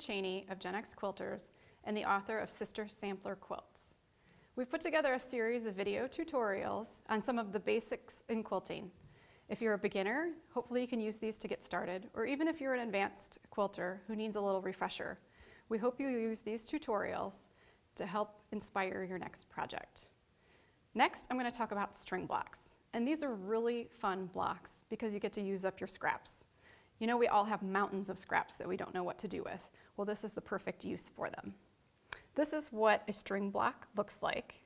Chany of Gen X Quilters and the author of Sister Sampler Quilts. We've put together a series of video tutorials on some of the basics in quilting. If you're a beginner, hopefully you can use these to get started, or even if you're an advanced quilter who needs a little refresher, we hope you use these tutorials to help inspire your next project. Next, I'm going to talk about string blocks. And these are really fun blocks because you get to use up your scraps. You know, we all have mountains of scraps that we don't know what to do with. Well, this is the perfect use for them. This is what a string block looks like.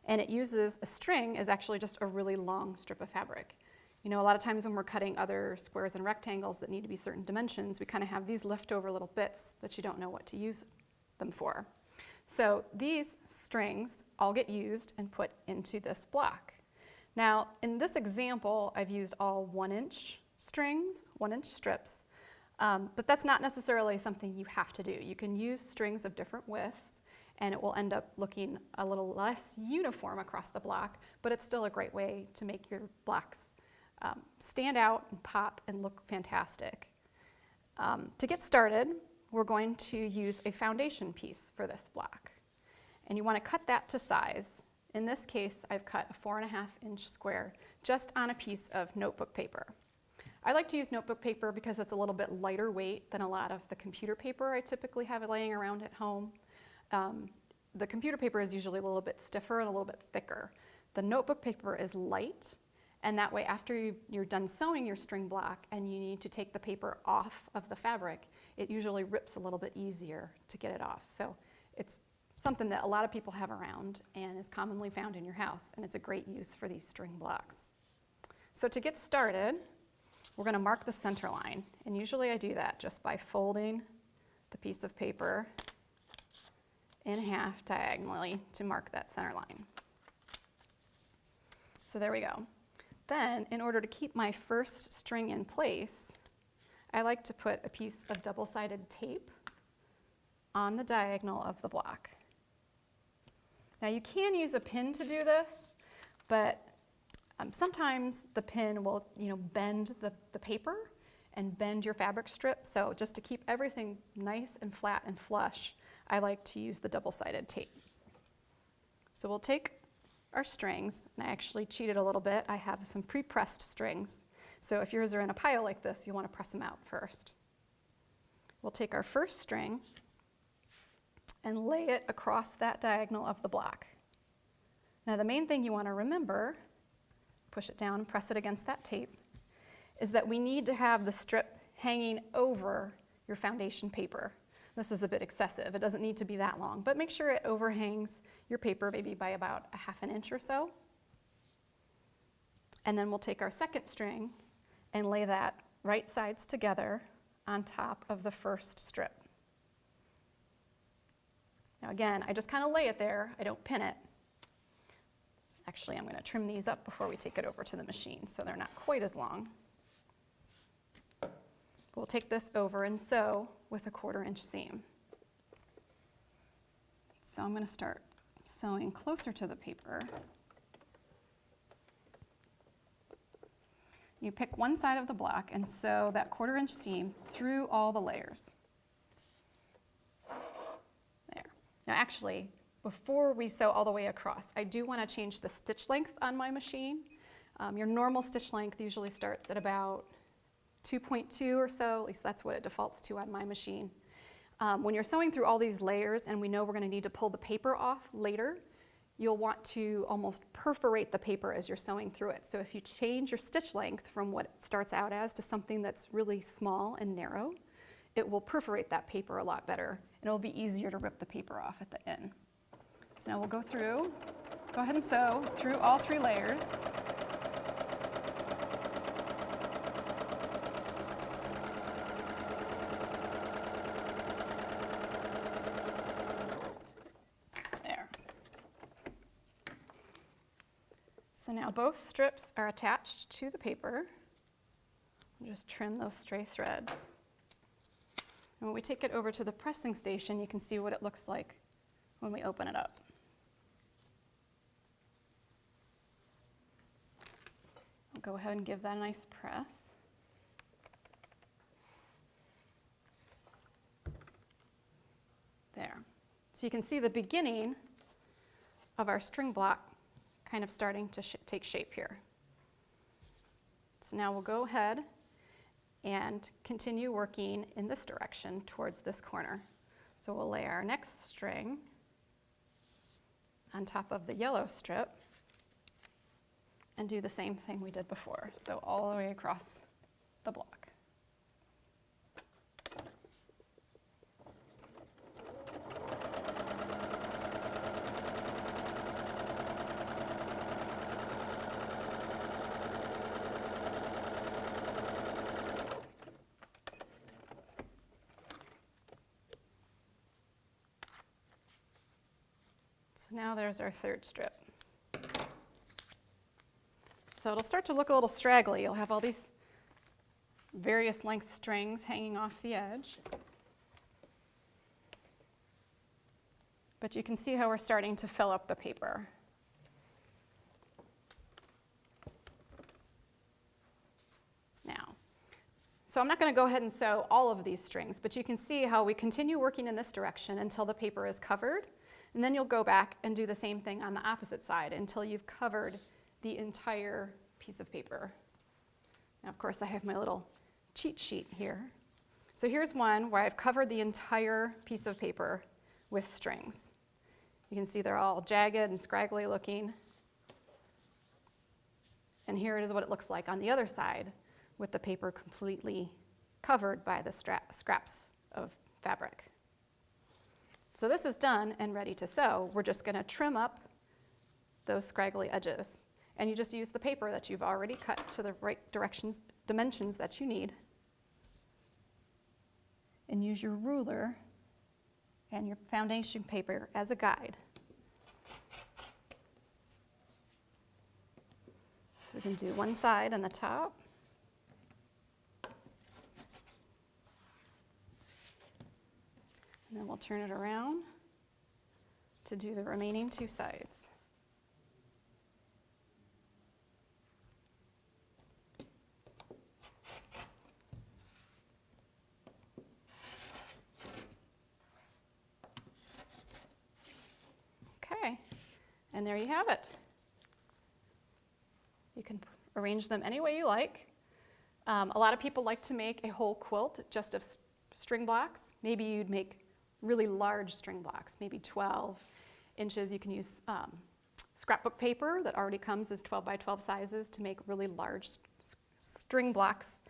And it uses a string as actually just a really long strip of fabric. You know, a lot of times when we're cutting other squares and rectangles that need to be certain dimensions, we kind of have these leftover little bits that you don't know what to use them for. So these strings all get used and put into this block. Now, in this example, I've used all 1-inch strings, 1-inch strips, but that's not necessarily something you have to do. You can use strings of different widths, and it will end up looking a little less uniform across the block, but it's still a great way to make your blocks stand out and pop and look fantastic. To get started, we're going to use a foundation piece for this block, and you want to cut that to size. In this case, I've cut a 4.5-inch square just on a piece of notebook paper. I like to use notebook paper because it's a little bit lighter weight than a lot of the computer paper I typically have laying around at home. The computer paper is usually a little bit stiffer and a little bit thicker. The notebook paper is light, and that way after you're done sewing your string block and you need to take the paper off of the fabric, it usually rips a little bit easier to get it off. So it's something that a lot of people have around and is commonly found in your house, and it's a great use for these string blocks. So to get started, we're going to mark the center line, and usually I do that just by folding the piece of paper in half diagonally to mark that center line. So there we go. Then, in order to keep my first string in place, I like to put a piece of double-sided tape on the diagonal of the block. Now you can use a pin to do this, but sometimes the pin will, bend the paper and bend your fabric strip. So just to keep everything nice and flat and flush, I like to use the double-sided tape. So we'll take our strings, and I actually cheated a little bit. I have some pre-pressed strings. So if yours are in a pile like this, you want to press them out first. We'll take our first string and lay it across that diagonal of the block. Now the main thing you want to remember, push it down, press it against that tape, is that we need to have the strip hanging over your foundation paper. This is a bit excessive. It doesn't need to be that long, but make sure it overhangs your paper maybe by about 1/2 inch or so. And then we'll take our second string and lay that right sides together on top of the first strip. Now again, I just kind of lay it there. I don't pin it. Actually, I'm going to trim these up before we take it over to the machine so they're not quite as long. We'll take this over and sew with a 1/4-inch seam. So I'm going to start sewing closer to the paper. You pick one side of the block and sew that 1/4-inch seam through all the layers. There. Now actually, before we sew all the way across, I do want to change the stitch length on my machine. Your normal stitch length usually starts at about 2.2 or so, at least that's what it defaults to on my machine. When you're sewing through all these layers and we know we're going to need to pull the paper off later, you'll want to almost perforate the paper as you're sewing through it. So if you change your stitch length from what it starts out as to something that's really small and narrow, it will perforate that paper a lot better, and it'll be easier to rip the paper off at the end. So now we'll go ahead and sew through all 3 layers. There. So now both strips are attached to the paper. I'll just trim those stray threads. And when we take it over to the pressing station, you can see what it looks like when we open it up. I'll go ahead and give that a nice press. So you can see the beginning of our string block kind of starting to take shape here. So now we'll go ahead and continue working in this direction towards this corner. So we'll lay our next string on top of the yellow strip and do the same thing we did before. So all the way across the block. So now there's our third strip. So it'll start to look a little straggly. You'll have all these various length strings hanging off the edge. But you can see how we're starting to fill up the paper. Now, so I'm not going to go ahead and sew all of these strings, but you can see how we continue working in this direction until the paper is covered. And then you'll go back and do the same thing on the opposite side until you've covered the entire piece of paper. Now, of course, I have my little cheat sheet here. So here's one where I've covered the entire piece of paper with strings. You can see they're all jagged and scraggly looking. And here it is what it looks like on the other side with the paper completely covered by the scraps of fabric. So this is done and ready to sew. We're just going to trim up those scraggly edges. And you just use the paper that you've already cut to the right dimensions that you need. And use your ruler and your foundation paper as a guide. So we can do one side on the top. And then we'll turn it around to do the remaining two sides. Okay, and there you have it. You can arrange them any way you like. A lot of people like to make a whole quilt just of string blocks. Maybe you'd make really large string blocks, maybe 12 inches. You can use scrapbook paper that already comes as 12 by 12 sizes to make really large string blocks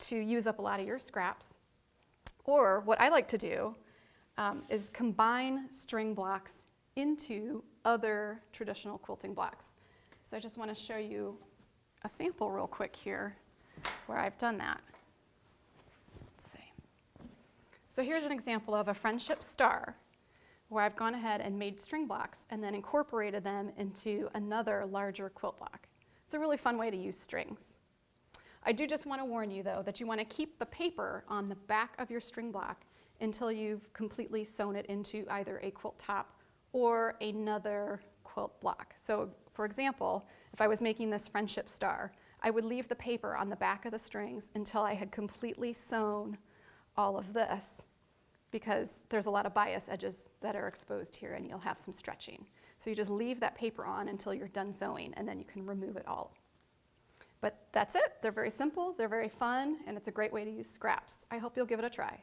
to use up a lot of your scraps. Or what I like to do is combine string blocks into other traditional quilting blocks. So I just want to show you a sample real quick here where I've done that. So here's an example of a friendship star where I've gone ahead and made string blocks and then incorporated them into another larger quilt block. It's a really fun way to use strings. I do just want to warn you though that you want to keep the paper on the back of your string block until you've completely sewn it into either a quilt top or another quilt block. So for example, if I was making this friendship star, I would leave the paper on the back of the strings until I had completely sewn all of this, because there's a lot of bias edges that are exposed here and you'll have some stretching. So you just leave that paper on until you're done sewing and then you can remove it all. But that's it. They're very simple, they're very fun, and it's a great way to use scraps. I hope you'll give it a try.